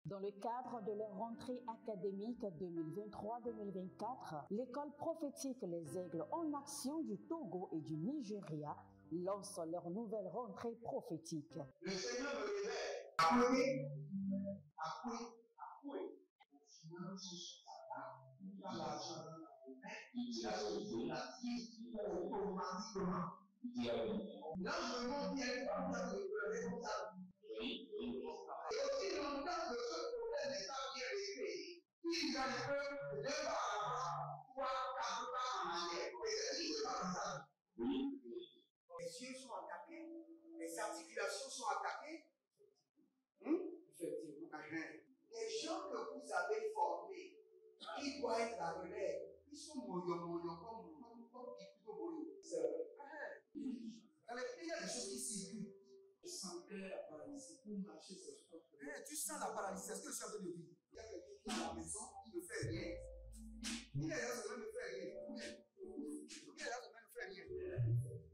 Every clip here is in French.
Dans le cadre de leur rentrée académique 2023-2024, l'école prophétique Les Aigles en Action du Togo et du Nigeria lance leur nouvelle rentrée prophétique. Le Seigneur me révèle. Appuyez. Là, je me montre bien comme ça. Et aussi longtemps que ce problème n'est pas bien réglé, il y a le peuple de par avant, 3, 4 pas en arrière. Et c'est pas ça. Les yeux sont attaqués, les articulations sont attaquées. Effectivement. Les gens que vous avez formés, qui doivent être la relève, ils sont moyons comme plutôt moyons. C'est vrai. Dans les pays, il y a des choses qui circulent. Je sentais la paralysie pour marcher sur ce sport. Tu sens la paralysie, c'est ce que je suis en train de dire. Il y a quelqu'un qui est à la maison, qui ne fait rien. Il est là, ça ne fait rien. Il est là, ça ne fait rien.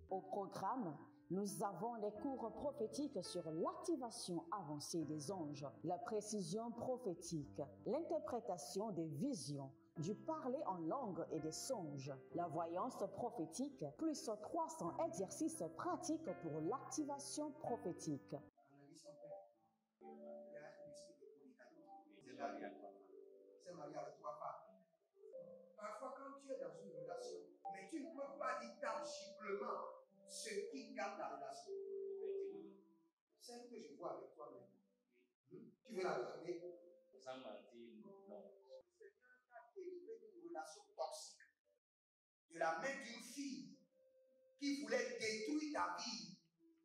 Au programme, nous avons les cours prophétiques sur l'activation avancée des anges, la précision prophétique, l'interprétation des visions, du parler en langue et des songes, la voyance prophétique, plus 300 exercices pratiques pour l'activation prophétique. C'est marié à 3 femmes. Parfois, quand tu es dans une relation, mais tu ne peux pas dire tangiblement ce qui garde la relation. Celle que je vois avec toi maintenant. Tu veux la regarder? Sans mentir, non. Le Seigneur t'a délivré d'une relation toxique. De la main d'une fille qui voulait détruire ta vie.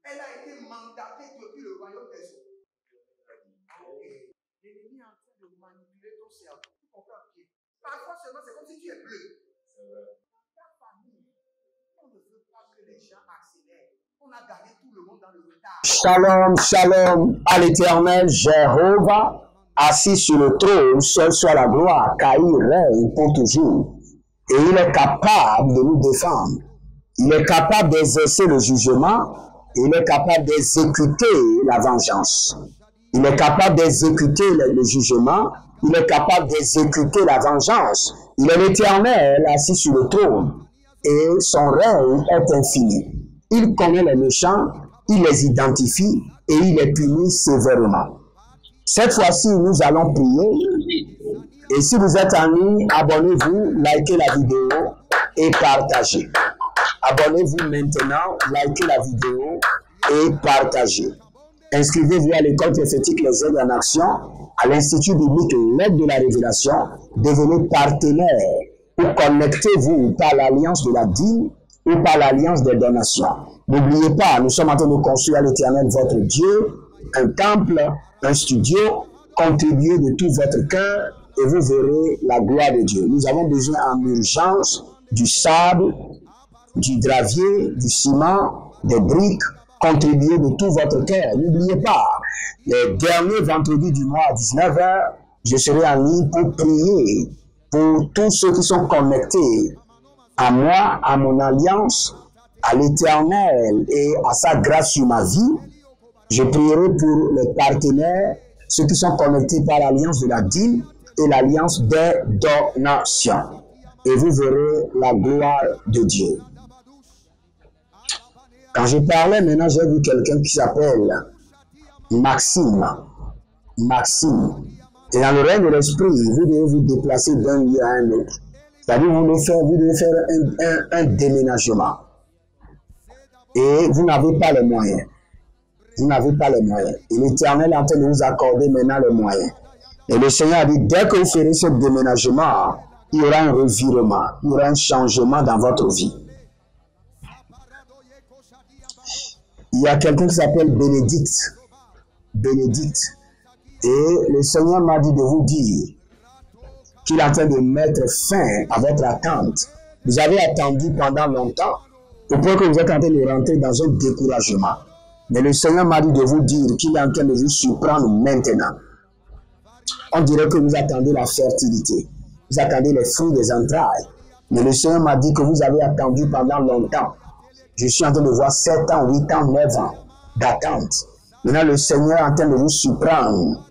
Elle a été mandatée depuis le royaume des eaux. L'ennemi est en train de manipuler ton cerveau. Tu comprends bien? Parfois seulement, c'est comme si tu es bleu. C'est vrai. Dans ta famille, on ne veut pas que les gens accélèrent. On a gardé tout le monde dans le retard. Shalom, shalom à l'Éternel Jéhovah, assis sur le trône, seul soit la gloire, car il règne pour toujours. Et il est capable de nous défendre. Il est capable d'exercer le jugement. Il est capable d'exécuter la vengeance. Il est capable d'exécuter le jugement. Il est capable d'exécuter la vengeance. Il est l'Éternel assis sur le trône. Et son règne est infini. Il connaît les méchants, il les identifie et il les punit sévèrement. Cette fois-ci, nous allons prier. Et si vous êtes en ligne, abonnez-vous, likez la vidéo et partagez. Abonnez-vous maintenant, likez la vidéo et partagez. Inscrivez-vous à l'école prophétique Les Aigles en Action, à l'Institut biblique L'aide de la Révélation. Devenez partenaire ou connectez-vous par l'alliance de la dîme ou par l'alliance des donations. N'oubliez pas, nous sommes en train de construire à l'Éternel votre Dieu, un temple, un studio. Contribuez de tout votre cœur et vous verrez la gloire de Dieu. Nous avons besoin en urgence du sable, du gravier, du ciment, des briques. Contribuez de tout votre cœur. N'oubliez pas, les derniers vendredis du mois à 19h, je serai en ligne pour prier pour tous ceux qui sont connectés à moi, à mon alliance, à l'Éternel et à sa grâce sur ma vie. Je prierai pour les partenaires, ceux qui sont connectés par l'alliance de la dîme et l'alliance des donations. Et vous verrez la gloire de Dieu. Quand je parlais, maintenant j'ai vu quelqu'un qui s'appelle Maxime. Maxime. Et dans le règne de l'esprit, vous devez vous déplacer d'un lieu à un autre. C'est-à-dire vous devez faire un déménagement. Et vous n'avez pas les moyens. Vous n'avez pas les moyens. Et l'Éternel est en train de vous accorder maintenant les moyens. Et le Seigneur a dit, dès que vous ferez ce déménagement, il y aura un revirement, il y aura un changement dans votre vie. Il y a quelqu'un qui s'appelle Bénédicte. Bénédicte. Et le Seigneur m'a dit de vous dire qu'il est en train de mettre fin à votre attente. Vous avez attendu pendant longtemps, au point que vous êtes en train de rentrer dans un découragement. Mais le Seigneur m'a dit de vous dire qu'il est en train de vous surprendre maintenant. On dirait que vous attendez la fertilité. Vous attendez les fruits des entrailles. Mais le Seigneur m'a dit que vous avez attendu pendant longtemps. Je suis en train de voir 7 ans, 8 ans, 9 ans d'attente. Maintenant, le Seigneur est en train de vous surprendre.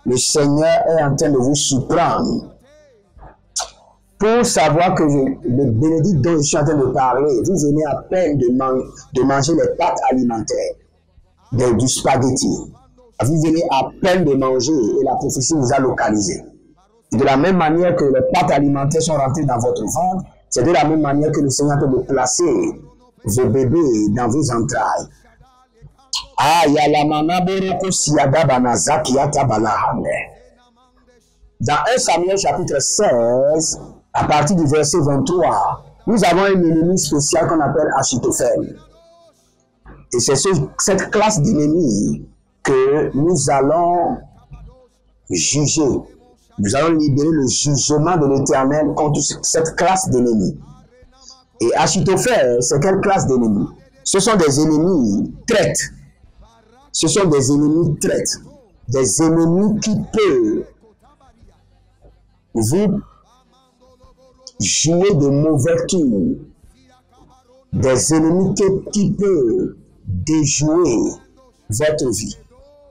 le Seigneur est en train de vous surprendre. Pour savoir que le bénédict dont je suis en train de parler, vous venez à peine de manger les pâtes alimentaires, du spaghetti. Vous venez à peine de manger et la prophétie vous a localisé. De la même manière que les pâtes alimentaires sont rentrées dans votre ventre, c'est de la même manière que le Seigneur peut de placer vos bébés dans vos entrailles. Dans 1 Samuel chapitre 16, à partir du verset 23, nous avons un ennemi spécial qu'on appelle Achitophel. Et c'est cette classe d'ennemis que nous allons juger. Nous allons libérer le jugement de l'Éternel contre cette classe d'ennemis. Et Achitophel, c'est quelle classe d'ennemis? Ce sont des ennemis traîtres. Ce sont des ennemis traîtres. Des ennemis qui peuvent vous jouer de mauvais tours. Des ennemis qui peuvent déjouer votre vie.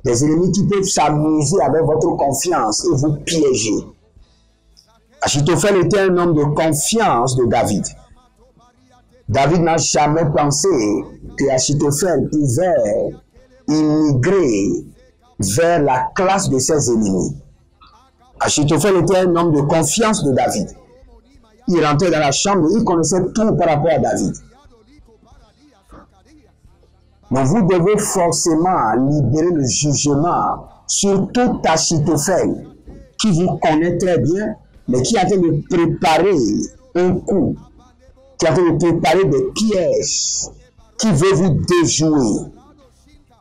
Des ennemis qui peuvent s'amuser avec votre confiance et vous piéger. Achitophel était un homme de confiance de David. David n'a jamais pensé que Achitophel pouvait immigrer vers la classe de ses ennemis. Achitophel était un homme de confiance de David. Il rentrait dans la chambre, il connaissait tout par rapport à David. Donc vous devez forcément libérer le jugement sur tout Achitophel qui vous connaît très bien, mais qui est en train de préparer un coup, qui est en train de préparer des pièges, qui veut vous déjouer,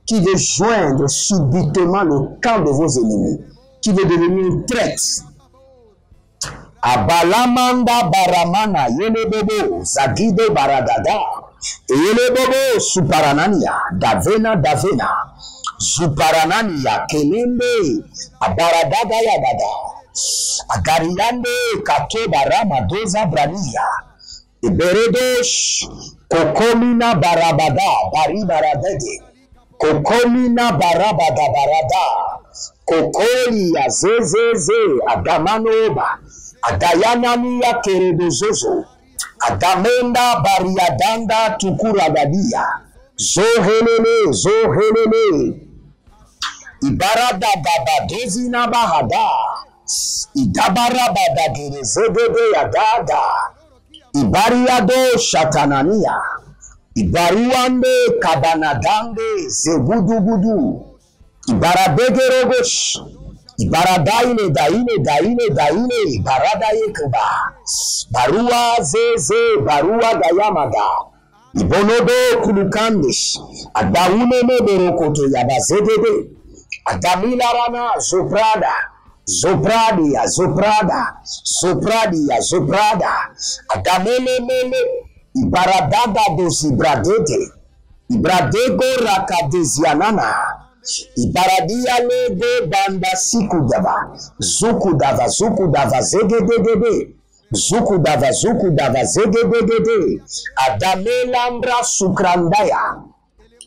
qui veut joindre subitement le camp de vos ennemis, qui veut devenir une traite. Abalamanda baramana yelebobo zagido baradada yelebobo suparanania davena suparanania kelembe abaradada yadada agariande kato barama doza brania iberedosh kokomina barabada baribaradede kokomina barabada barada kokoli ya zezeze adamanoba Adayanania keredozozo, Adamenda bariadanda tukuragadia, Zohelele, Ibarada babadezina bahada, Idabarabada gerezedede yadada, Ibariado shatanania, Ibariwande kabanadande zebudubudu, Ibarabegerogosh, Ibaradaine daine baradaye kuba barua zeze barua gayamada ibonodo kulukandish adaune meberokoto yabazedede adamila rana zoprada adamele mele ibaradada dosi bradete ibradego rakadezianana Ibaradia lebe banda sikudava zukudava zegedegede zukudava zegedegede adamelambra sukrandaya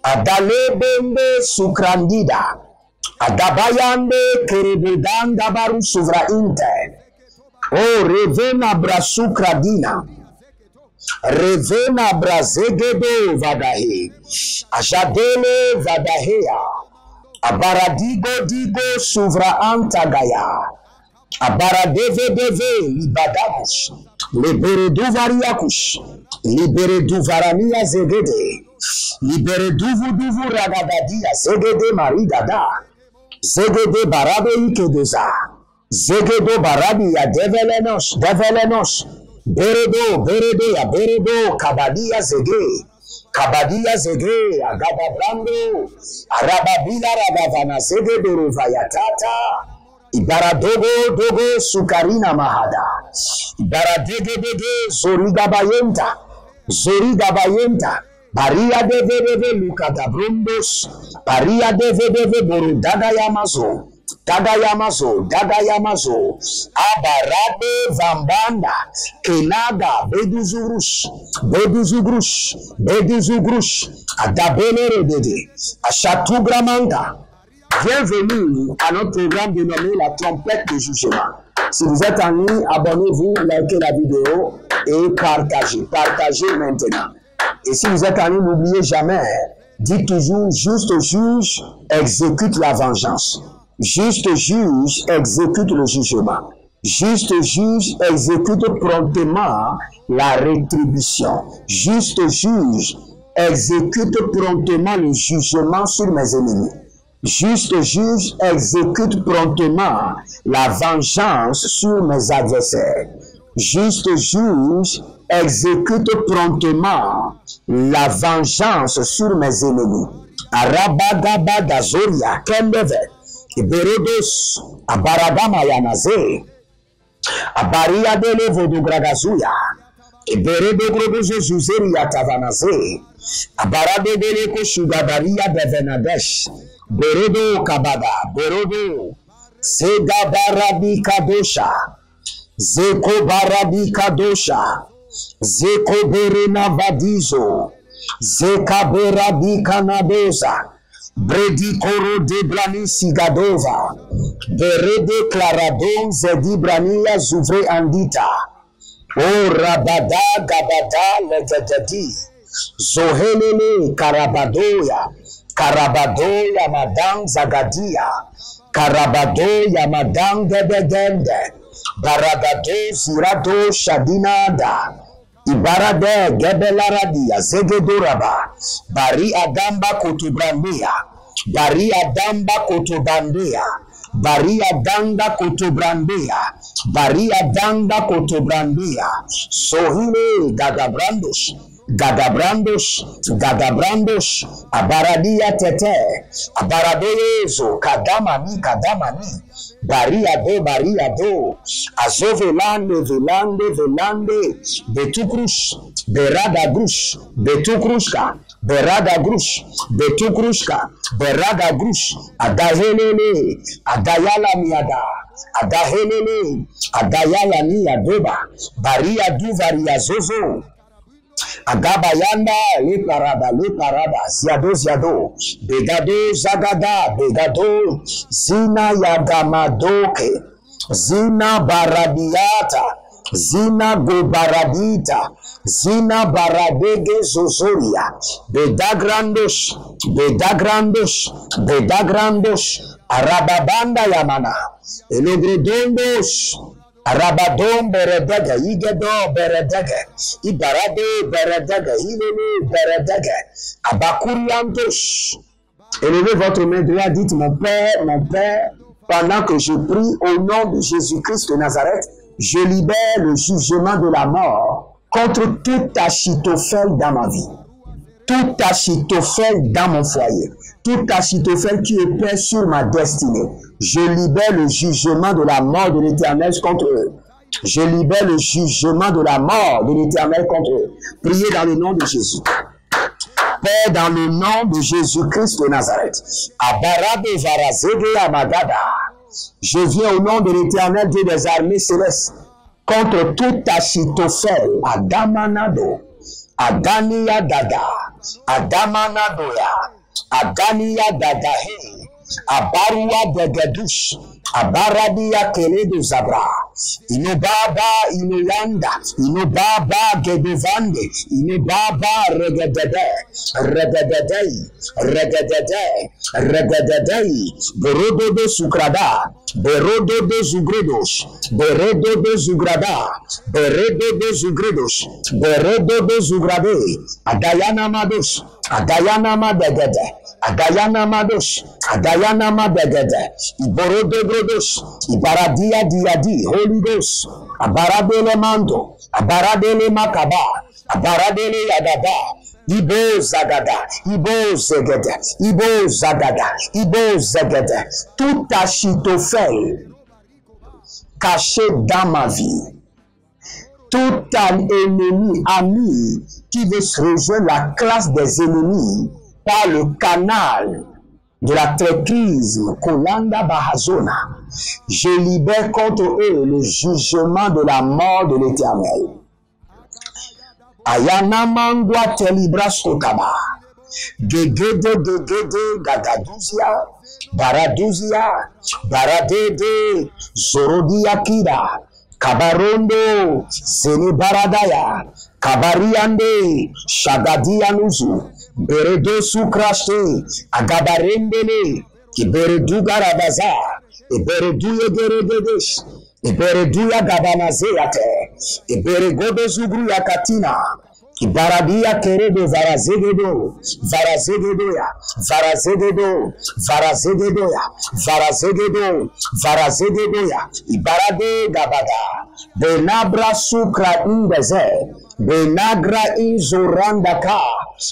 adalebende sukrandida adabayande kerebedanda baru suvrainte o revena brasukradina revena brazegedo vadahe ajadele vadahea Abaradigo digo suvra antagaya. Abaradeve libadabush. Liberedu variakush. Liberedu varania zegede. Liberedu ragadadia zegede maridada. Zegede barabe ikedeza. Zegedo barabi ya develenos. Beredo kabadia zege. Kabadia zege, agababrando, arababila rabavana zege doruvayatata, ibaradogo sukarina mahada, ibaradege zorigabayenta, baria deve lukadabrundos, baria deve borudaga yamazo, abarade vambanda, kenaga, beduzugrush, adabele redede, ashatugramanga, Bienvenue à notre programme dénommé La Trompette de Jugement. Si vous êtes en ligne, abonnez-vous, likez la vidéo et partagez. Partagez maintenant. Et si vous êtes en ligne, n'oubliez jamais, dites toujours, juste juge exécute la vengeance. Juste juge exécute le jugement. Juste juge exécute promptement la rétribution. Juste juge exécute promptement le jugement sur mes ennemis. Juste juge exécute promptement la vengeance sur mes adversaires. Juste juge exécute promptement la vengeance sur mes ennemis. Arabagaba gazoria kendeve iberedos abaragama yanaze abaria dele vodugragazuya iberedo grogozo zuzeri yatavanaze abarade dele koshugabaria devenadesh beredo kabada berodo sega barabi kadosha zeko barabi kadosha zeko berena vadizo zeka berabi kanadoza bredi koro de brani sigadova berede claradon zedi brania zouvre andita o rabada gabada legededi zohelele karabadoya Karabadoya madang zagadia, Karabadoya madang gedegende, Baragado zirado shadinada, Ibarade gebelaradia zegedoraba, Bari adamba kotobrandia, Bari adamba kotobrandia, Bari adanga kotobrandia, Bari adanga kotobrandia, Sohile gagabrandos. Gadabrandos, Gadabrandos, Abaradia tete, Abaradoyezo, Kadamani, Baria do, Azovelande, Velande, Betukrush, Berada Grush, Betukrushka, Berada Grush, Betukrushka, Berada Grush, Adahelele, Adayala miada, Adahelele, Adayala miadoba, Baria du Varia Zozo. Agabayanda, le parada, ziado, begado, zagada, begado, zina yagamadoke, zina baradiata, zina gobaradita, zina baradege zozoria, bedagrandos, arababanda yamana, elogrodondos, Rabadon beredega, igedo beredega, ibarade beredega, ilele beredega, abakuriantos. Élevez votre main droite, dites mon Père, pendant que je prie au nom de Jésus-Christ de Nazareth, je libère le jugement de la mort contre tout Achitophel dans ma vie, tout Achitophel dans mon foyer, tout Achitophel qui est père sur ma destinée. Je libère le jugement de la mort de l'Éternel contre eux. Je libère le jugement de la mort de l'Éternel contre eux. Priez dans le nom de Jésus. Père, dans le nom de Jésus-Christ de Nazareth. Abarade varazege amagada. Je viens au nom de l'Éternel Dieu des armées célestes contre tout Achitophel, Adamanado, Adania dada, Adamanadoya, Adania dadahe. Abarua degedush, Abaradia keledo zabra, Inobaba inoyanda, Inobaba gedovande, Inobaba regededei, Berodo de sukrada, Berodo de zugredos, Beredo de zugrada, Beredo de zugredos, Beredo de zugrade, Adayana mados, Adayana madegede, Adayana mados, Adayana madegede, Iborodo brodos, Ibaradia diadi, Holy Ghost, Abaradele mando, Abaradele makaba, Abaradele yagada, Ibo zagada, Ibo zegede, Ibo zagada, Ibo zegede, tout Achitophel caché dans ma vie, tout un ennemi, ami, qui veut se rejoindre la classe des ennemis par le canal de la traîtrise, Kolanda Bahazona, je libère contre eux le jugement de la mort de l'Éternel. Ayana mangwa telibra sokaba. Gegede gagaduzia. Baraduzia, Baradede, Zorodiakida, Kabarondo, Zenibaradaya, Kabariande, Shagadianuzu, Beredo Sukraste, Agabarendele, Kiberedugarabaza, Ibereduye Geredesh, Ibereduya Gabanazeate, Iberegodo Zubruya Katina, Ibaradia Keredo Varazegedo, Varazegedoya, Varazegedo, Varazegedoya, Varazegedo, Varazegedoya, Ibarade Gabada, Benabra Sukra Indeze, Benagra Inzorandaka,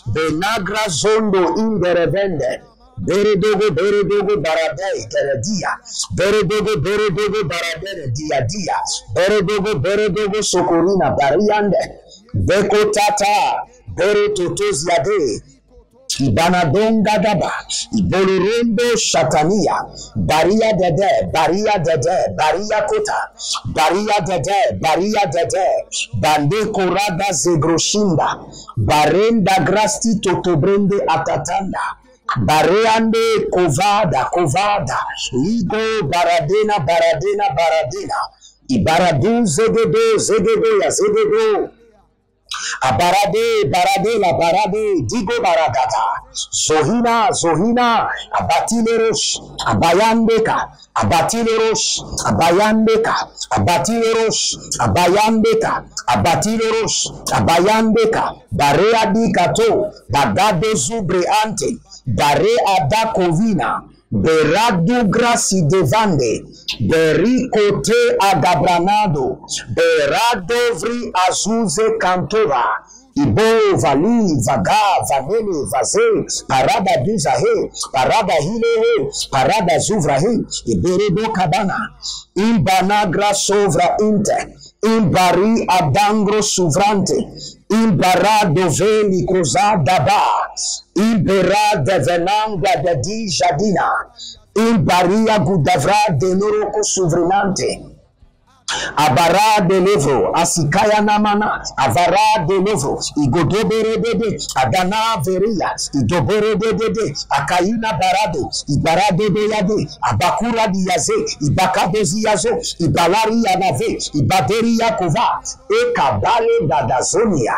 Benagra Zondo Inderevende, Beredogo, Beredogo, Baradei, Keredia, Beredogo, Beredogo, Baradei, Dia, Beredogo, Beredogo, Socorina, Bariande, Beko Tata, Bere Totoziade, Ibanadonga Daba, Ibolorendo Shatania, Baria Dede, Baria Dede, Baria Kota, Baria Dede, Baria Dede, Bande Korada Zegroshinda, Barenda Grasti Totobrende Atatanda, Bareande Kovada, Kovada, Ligo Baradena, Baradena, Baradena, Ibaradu Zegedo, Zegedo, ya Zegedo, Abarade, Baradela, Barade, Digo Baradata, Zohina, Zohina, Abatilerosh, Abayandeka, Abatilerosh, Abayandeka, Abatilerosh, Abayandeka, Abatilerosh, Abayandeka, Barea di Kato, Bagado Zubreante, Bare Adakovina, Beradu Grasi Devande, Bericote Agabranado, Beradovri Azuze Cantora, Ibo Vali, Vaga, Vanele, Vaze, Parada Duzahe, Parada Hile, Parada Zuvrahe, Iberedo Cabana, Imbanagra Sovra Inte, Imbari Adangro Suvrante, Imbara Doveli Cruzada Ba, Imbera de Venanga de Di Jadina, Imbaria Gudavra de Noroko Suvrinante, Abara de Levo, Asikaya Namana, Avara de Levo, Igodobere de Adana Veria, Idobere de Akaina Barado, Ibarade de Yade, Abakura Diaze, Ibakade Ziazo, Ibalari Yanave, Ibaderi Yakova, Ekabale Dadazonia,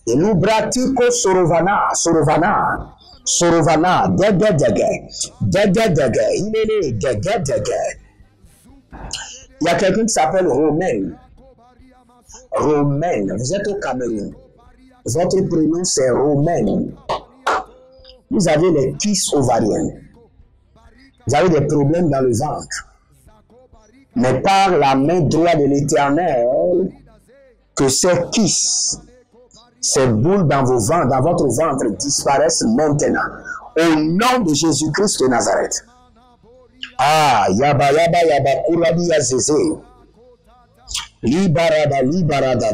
Elubratiko Sorovana, Sorovana, Sorovana, Dege, Ilele, Dege. Il y a quelqu'un qui s'appelle Romain. Romain, vous êtes au Cameroun. Votre prénom c'est Romain. Vous avez les kisses ovariennes. Vous avez des problèmes dans le ventre. Mais par la main droite de l'Éternel, que ces kisses, ces boules dans vos ventres, dans votre ventre disparaissent maintenant. Au nom de Jésus-Christ de Nazareth. Ah, yaba, kuradi ya zeze. Libarada,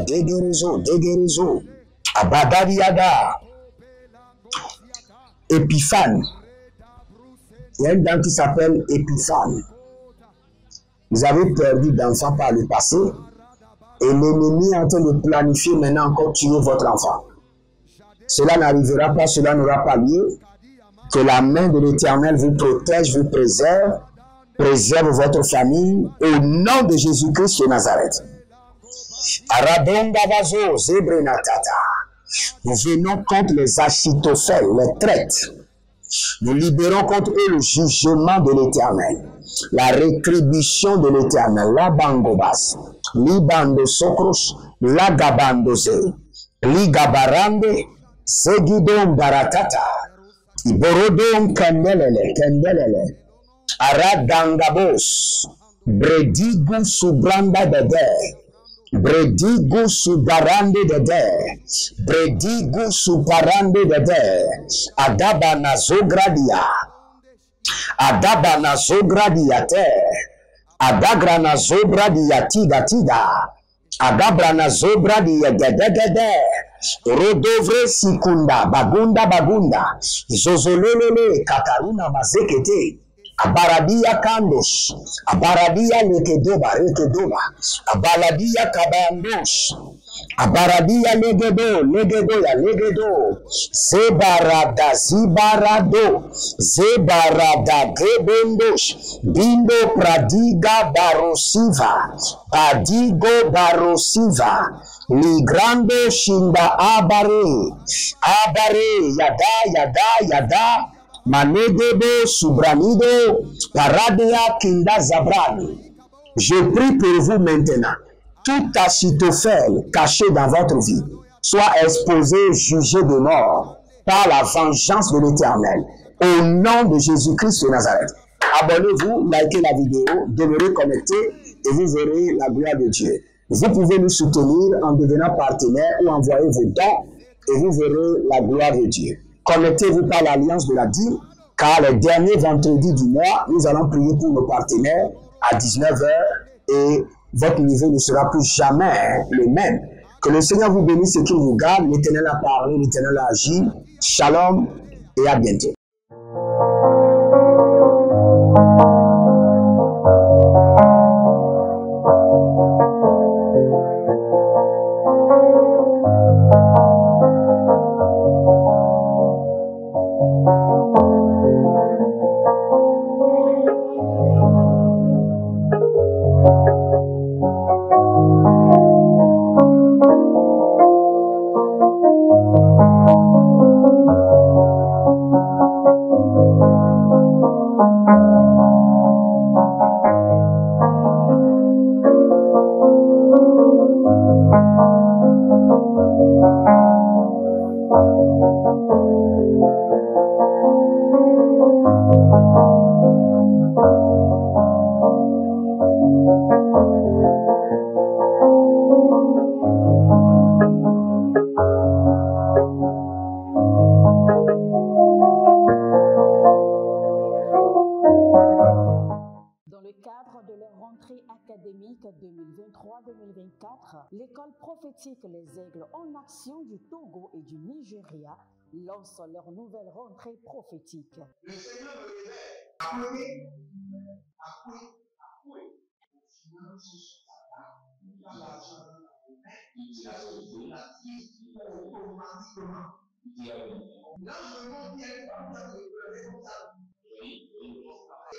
degerezo. Abadariada. Épiphane. Il y a une dame qui s'appelle Épiphane. Vous avez perdu d'enfant par le passé. Et l'ennemi est en train de planifier maintenant encore tuer votre enfant. Cela n'arrivera pas, cela n'aura pas lieu. Que la main de l'Éternel vous protège, vous préserve votre famille au nom de Jésus-Christ de Nazareth. Aradonga vazo, zebrenatata. Nous venons contre les Achitophèles, les traîtres. Nous libérons contre eux le jugement de l'Éternel, la rétribution de l'Éternel, la bangobas, libando sokros, la gabandoze, ligabarande, segidon baratata, iborodon kendelele, aradangabos, bredigu subranda dede, bredigu subarande dede, bredigu suparande dede, adabana zogradia te, adagrana zobradia tiga, adabrana zobradia gede, rodovre sikunda, bagunda, zozololele, kakaruna mazekete, Abaradia kandos, abaradia lekedoba, abaradia kabandos, abaradia legedo, zebarada, zebarada gebendos, bindo pradiga barosiva, padigo barosiva, ligrando shinda abare, yada, Manedebo Subranido, Paradia Kinda Zabrani. Je prie pour vous maintenant. Tout Achitophel caché dans votre vie soit exposé, jugé de mort par la vengeance de l'Éternel. Au nom de Jésus-Christ de Nazareth. Abonnez-vous, likez la vidéo, demeurez connectés et vous verrez la gloire de Dieu. Vous pouvez nous soutenir en devenant partenaire ou envoyer vos dons et vous verrez la gloire de Dieu. Connectez-vous par l'alliance de la dîme, car les derniers vendredis du mois, nous allons prier pour nos partenaires à 19h et votre niveau ne sera plus jamais le même. Que le Seigneur vous bénisse et qu'il vous garde. L'Éternel a parlé, l'Éternel a agi. Shalom et à bientôt. Académique 2023-2024, l'école prophétique Les Aigles en Action du Togo et du Nigeria lance leur nouvelle rentrée prophétique. Le Seigneur me révèle. Appelez. Finances, pas l'argent. Automatiquement. L'enseignement vient comme ça de pleurer comme ça. Et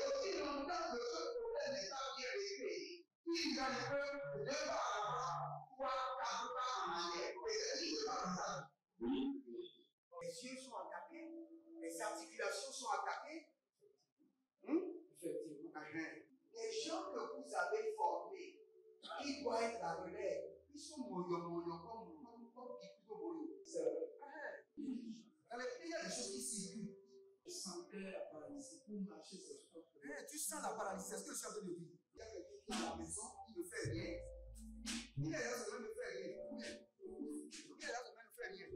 aussi longtemps que ce problème n'est pas bien réglé, il y a un peu de pas à l'avant, 3, 4 pas en arrière. Et c'est dit, c'est pas ça. Les yeux sont attaqués, les articulations sont attaquées. Effectivement. Les gens que vous avez formés, qui doivent être la relève, ils sont moyo comme plutôt moyo. C'est vrai. Dans les pays, il y a des choses qui circulent. Je sentais la paralysie. Pour marcher, c'est fort. Tu sens la paralysie, c'est ce que je suis en train de dire. Il y a quelqu'un qui est à la maison, qui ne fait rien. Il est là, ça ne fait rien. Il est là, ça ne fait rien.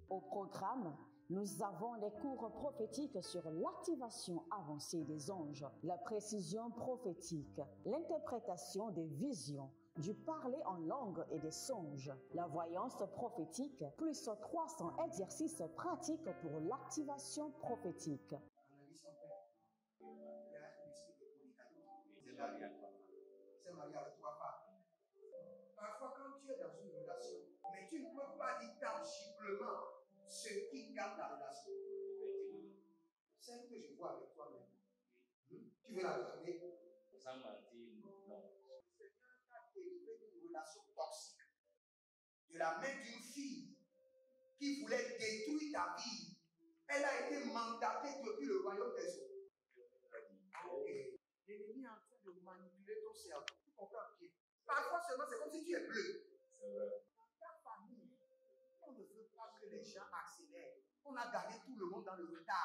Au programme, nous avons les cours prophétiques sur l'activation avancée des anges, la précision prophétique, l'interprétation des visions, du parler en langue et des songes, la voyance prophétique, plus 300 exercices pratiques pour l'activation prophétique. C'est marié avec 3 femmes. Parfois, quand tu es dans une relation, mais tu ne peux pas dire tangiblement ce qui garde la relation. Celle que je vois avec toi maintenant. Tu veux la garder? Sans mentir, non. Le Seigneur t'a délivré d'une relation toxique. De la main d'une fille qui voulait détruire ta vie. Elle a été mandatée depuis le royaume des eaux. L'ennemi est en train de manipuler ton cerveau. Tu comprends bien? Parfois seulement, c'est comme si tu es bleu. Dans ta famille, on ne veut pas que les gens accélèrent. On a gardé tout le monde dans le retard.